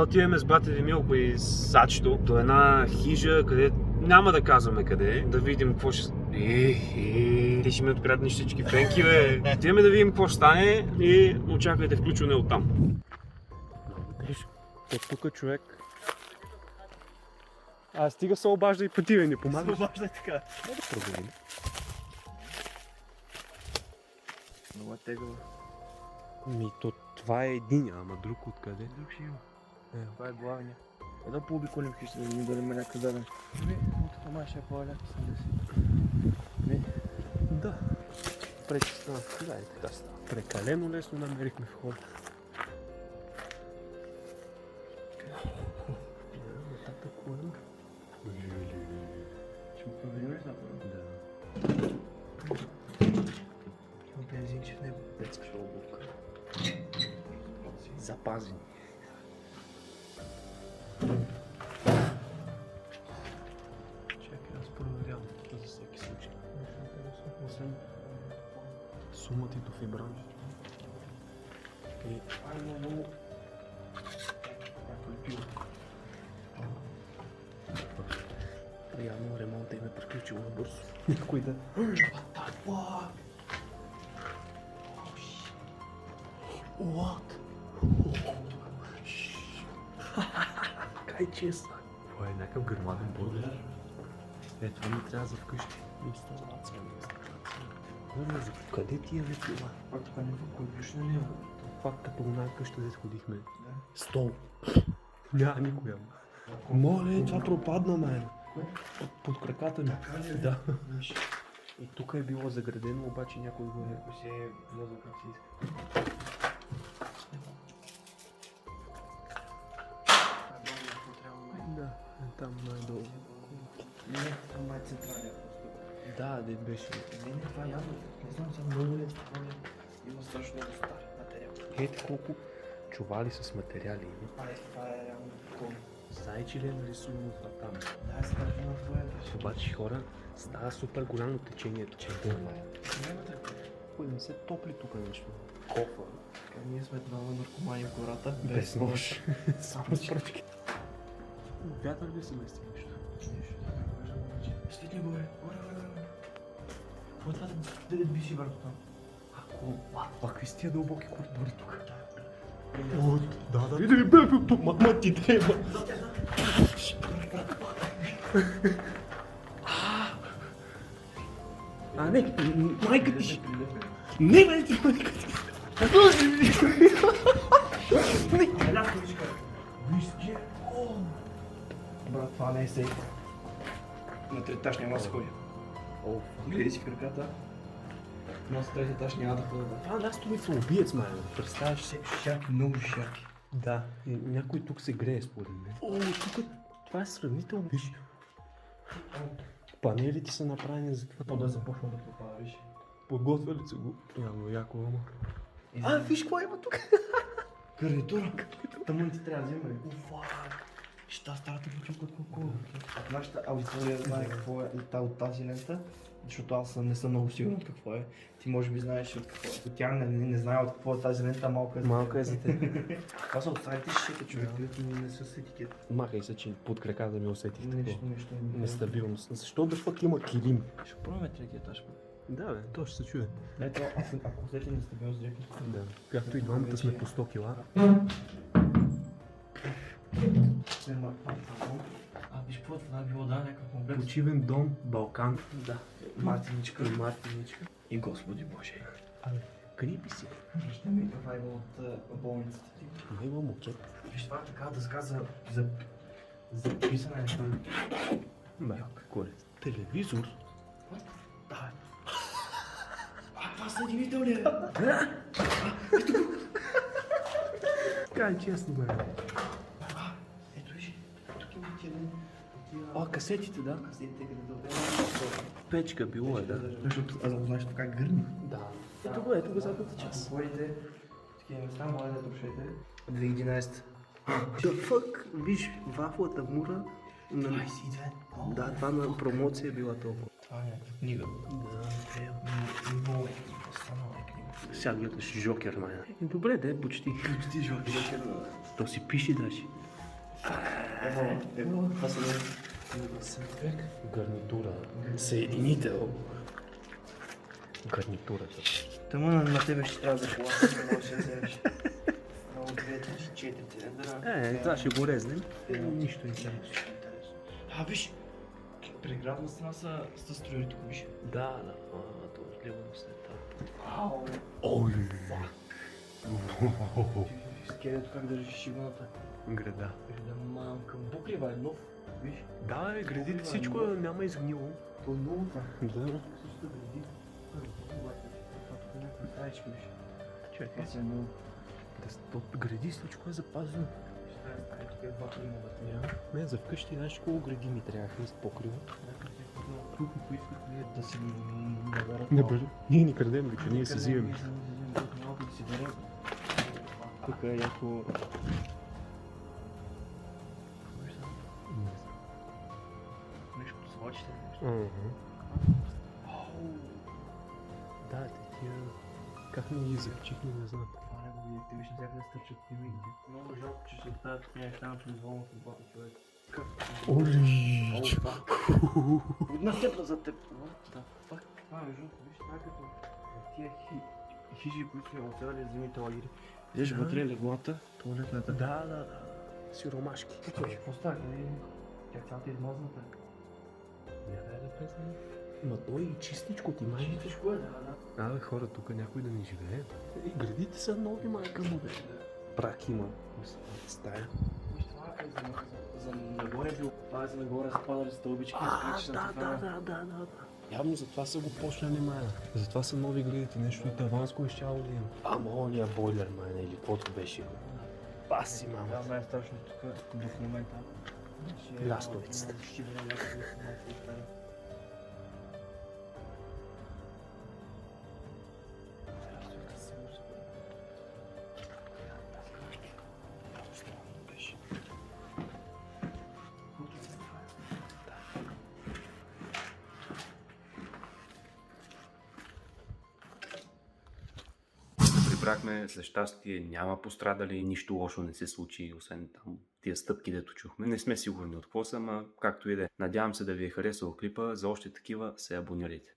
Отиваме с братя Милко и Сачто до една хижа, къде няма да казваме къде, да видим какво ще... Те ще ме открадат нещички фенки, бе. Отиваме да видим какво ще стане и очаквайте включване оттам. Тук човек... стига се обажда и пъти, бе, не помагаш. Се обажда така. Да проверим. Много тегава. Това е един, ама друг откъде? Друг ще има. Това е главния. Да пообиколим къща, да ни дадем някакъв заден. Това май ще е по-ляко съм да си. Не. Да. Пречи стана. Да, прекалено лесно намерихме вход. Нататък кулен. Ще го проверим ли запърво? Да. Има бензинче в него. Детска обувка. Запазени. Чакай, аз проверявам за всеки случай. Освен... Сумата и до фибран. И... много... Някой пил. Реално ремонта им е приключил бързо. Някой да... What? Кай честно. Това е някакъв гърмаден бургер. Това ми трябва за вкъщи. Инсталация, не инсталация. За къде ти е бе това? Пак така не в кой пиш на него. Пак като една къща, дето ходихме. Да. Стол. Няма никоя. Моля, това пропадна, мен. Под краката ми. Да. И тук е било заградено, обаче някой го е... Някой си е влязъл как си иска. Да, там най-долу. Не, там май централен. Да, де беше. Не, това явно. Не знам, само много ли това е. Има страшно много стар материал. Ето колко чували с материали има. Това е реално такова. Зайче ли е нарисувано това там? Да, страшно на това е. Обаче хора, става супер голямо течението, че е Няма така. Кой не се топли тук нещо? Кофа. Така, ние сме двама наркомани в гората. Без нож. Само с пръчки. Вятър ли се мести нещо? Стигни горе, горе. Какво е това да биси върху там? Какви сте дълбоки коридори тук? Да. Иди бе, мама ти трябва. Не, майка ти. Не, бе, ти майка ти. Вижте. Брат, това не е сейф. На трети етаж няма да се ходи. Гледай си в краката. Но с трети етаж няма да хода. Това място ми се убиец, май. Представяш се? Шаки, много шаки. Да. Някой тук се грее, според мен. Тук това е сравнително. Виж. Панелите са направени за това. Да започва да попада, виж. Подготвили се го. Явно яко, ама. Виж какво има тук. Гарнитура. Тъмън ти трябва да взема. Та старата бутилка колко. Нашата аудитория знае какво е от тази лента, защото аз не съм много сигурен от какво е. Ти може би знаеш от какво е. Тя не знае от какво е тази лента, малка е за Малка е за теб. Това са от старите шишета, човек, които не са с етикет. Махай се, че под крака да ми усетих Нещо. нестабилност. Защо да пък има килим? Ще пробваме третия етаж. Да, бе, то ще се чуе. Ето, ако усети нестабилност, директно. Да. Както и двамата сме по 100 кила. Виж какво това било, да, някакъв комплекс. Почивен дом, Балкан. Да. Мартиничка. И Мартиничка. И Господи Боже. Крипи си. Вижте ми каква има от болницата ти. Има мукет. Виж това е така дъска за писане. Бе, коре. Телевизор? Да. Това съединител ли е? Кай честно, бе. Ето виж, тук има тия... Касетите, да. Касетите, къде да Печка било е, да. защото, аз знаеш така гърми. Да. Ето го задната част. Ходите, такива места, моля да трошете. 2011. The fuck? Виж, вафлата мура. 22. Да, това на промоция била толкова. Това е някаква книга. Да, Много останала е книга. сега гледаш Жокер, май. Добре, да е почти. Почти Жокер. То си пише даже. Това са Гарнитура. Съединител. Гарнитурата. Тъма на тебе ще трябва да коласа, не можеш да вземеш. Много 2-4 цилиндъра. Това ще го резнем. Нищо интересно. Виж, преградна страна са строили тук, виж. Да, то гледам след това. Ой! Скелето как държи шибаната. Града. Мамка, буклива е нов, виж. Да, градите всичко няма изгнило. То е много това. Да. Същото гради. Това тук някакви стаечки, виж. Чакай. Това си е много. Гради всичко е запазено. Ще тази стая тук е два клима вътре. Не, за вкъщи знаеш колко гради ми трябваха с покрива. Крупни, които искат да си наберат. Не бъде. Ние ни крадем, вече ние се взимаме. Малко да си берем. Тук е яко... Нещо по свачите. Да, тия... Как не ги закачихме, не знам. Това не го видите, виж навсякъде стърчат книмигите. Много жалко, че се оставят такива неща на произволно в отбата човек. Олич! Една степна за теб. Да, пак. Това е жълто, виж, това е като тия хижи, които сме оцелали за зимите лагери. Виж вътре леглата, туалетната. Да. Сиромашки. Какво става? Тя цялата измазната. Няма да влезем. Ма той и чистичко ти май. Чистичко е, да. Абе, хора, тук някой да не живее. И градите са нови, майка му, бе. Прак има. Стая. Виж, това е за нагоре бил. Това е за нагоре са падали стълбички. Да. Явно затова са го почнали, мая. Затова са нови градите, нещо и таванско е щяло да има. Ама ония бойлер, майна, или каквото беше. Паси, мама. Да, най-страшно тук до момента. Лястовицата. Прибрахме, за щастие няма пострадали, нищо лошо не се случи, освен там тия стъпки, дето чухме. Не сме сигурни от какво са, ама както и да е. Надявам се да ви е харесал клипа, за още такива се абонирайте.